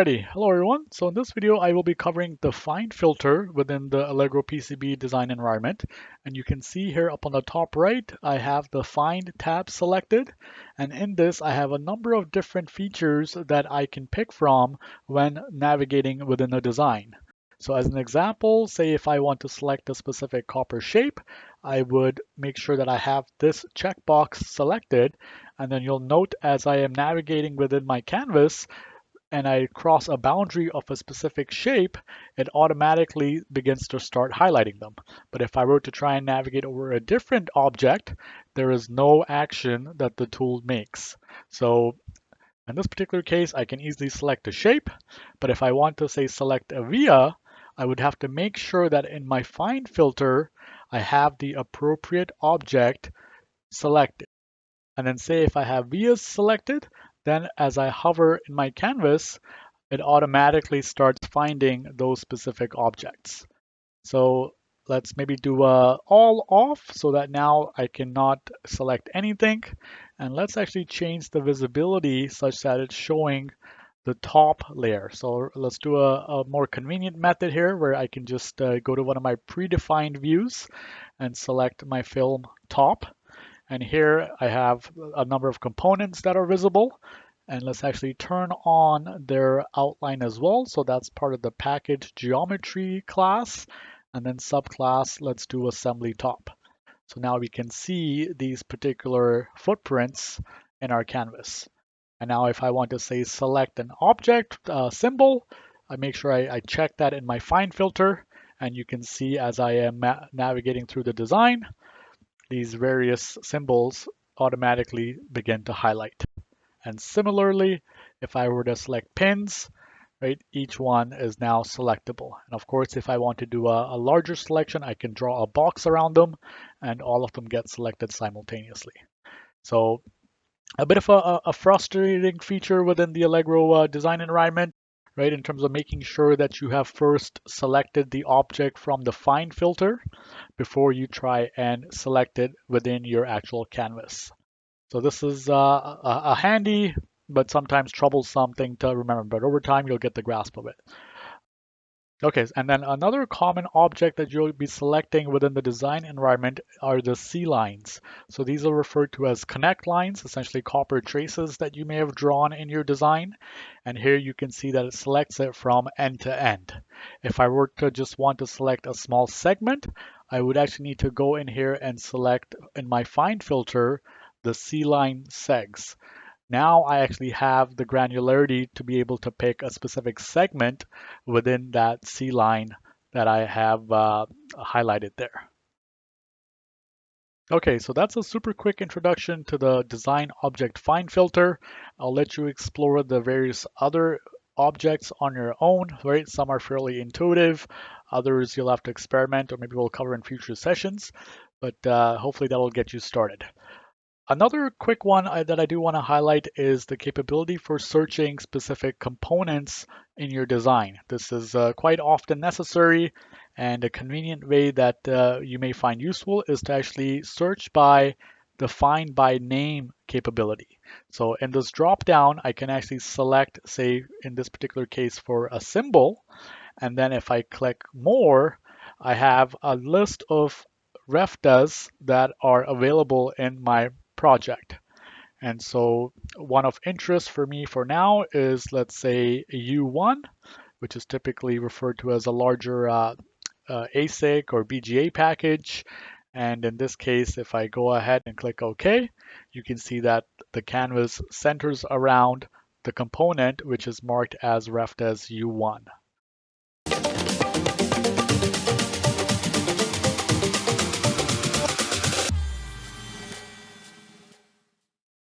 Alrighty, hello everyone. So in this video, I will be covering the find filter within the Allegro PCB design environment. And you can see here up on the top right, I have the find tab selected. And in this, I have a number of different features that I can pick from when navigating within the design. So as an example, say if I want to select a specific copper shape, I would make sure that I have this checkbox selected. And then you'll note as I am navigating within my canvas, and I cross a boundary of a specific shape, it automatically begins to start highlighting them. But if I were to try and navigate over a different object, there is no action that the tool makes. So in this particular case, I can easily select a shape, but if I want to say select a via, I would have to make sure that in my find filter, I have the appropriate object selected. And then say if I have vias selected, then as I hover in my canvas, it automatically starts finding those specific objects. So let's maybe do a all off so that now I cannot select anything. And let's actually change the visibility such that it's showing the top layer. So let's do a more convenient method here where I can just go to one of my predefined views and select my film top. And here I have a number of components that are visible. And let's actually turn on their outline as well. So that's part of the package geometry class. And then subclass, let's do assembly top. So now we can see these particular footprints in our canvas. And now if I want to say select an object symbol, I make sure I check that in my find filter. And you can see as I am navigating through the design, these various symbols automatically begin to highlight. And similarly, if I were to select pins, right, each one is now selectable. And of course, if I want to do a larger selection, I can draw a box around them and all of them get selected simultaneously. So a bit of a frustrating feature within the Allegro design environment, right, in terms of making sure that you have first selected the object from the find filter before you try and select it within your actual canvas. So this is a handy but sometimes troublesome thing to remember, but over time you'll get the grasp of it. Okay, and then another common object that you'll be selecting within the design environment are the C lines. So these are referred to as connect lines, essentially copper traces that you may have drawn in your design. And here you can see that it selects it from end to end. If I were to just want to select a small segment, I would actually need to go in here and select in my find filter the C line segs. Now I actually have the granularity to be able to pick a specific segment within that C line that I have highlighted there. Okay, so that's a super quick introduction to the design object find filter. I'll let you explore the various other objects on your own, right? Some are fairly intuitive, others you'll have to experiment or maybe we'll cover in future sessions, but hopefully that'll get you started. Another quick one that I do want to highlight is the capability for searching specific components in your design. This is quite often necessary, and a convenient way that you may find useful is to actually search by the find by name capability. So in this drop down, I can actually select, say in this particular case for a symbol, and then if I click more, I have a list of refdas that are available in my project. And so one of interest for me for now is, let's say, U1, which is typically referred to as a larger ASIC or BGA package. And in this case, if I go ahead and click OK, you can see that the canvas centers around the component which is marked as refdes U1.